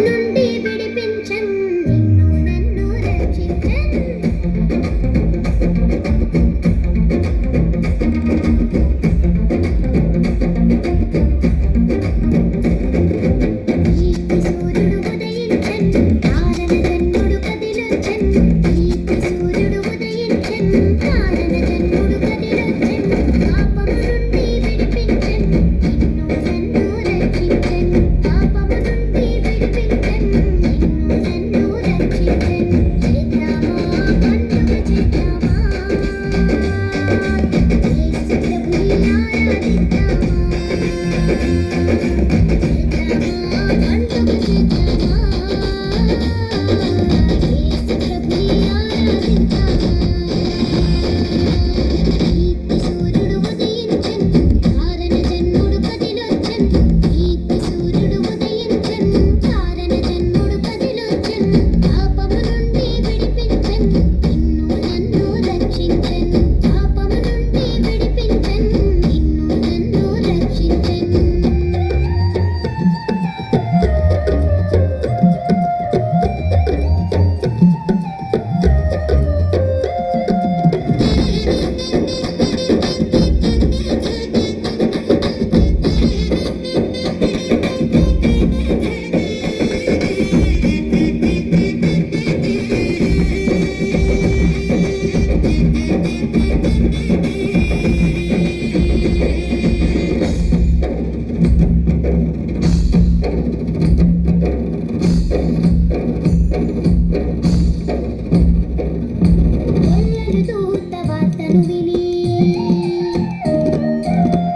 నుండి విడిపించన్ నిన్ను నన్ను రక్షించన్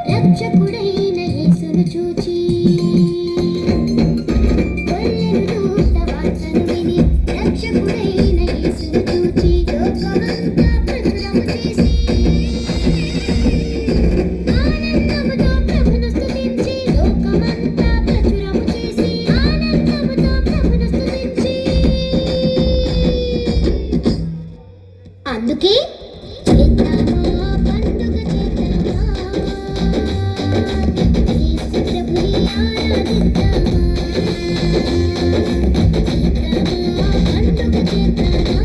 రక్షకుడైన యేసును చూచి వార్తను విని రక్షకుడైన యేసును చూచి లోకమంతా ప్రచురము చేసి ఆనందముతో ప్రభును స్తుతించి లోకమంతా ప్రచురము చేసి ఆనందముతో ప్రభును స్తుతించి అందుకే చేద్దామా పండుగ చేద్దామా యేసు ప్రభుని ఆరాధిద్దామా చేద్దామా పండుగ చేద్దామా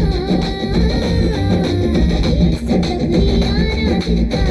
యేసు ప్రభుని ఆరాధిద్దామా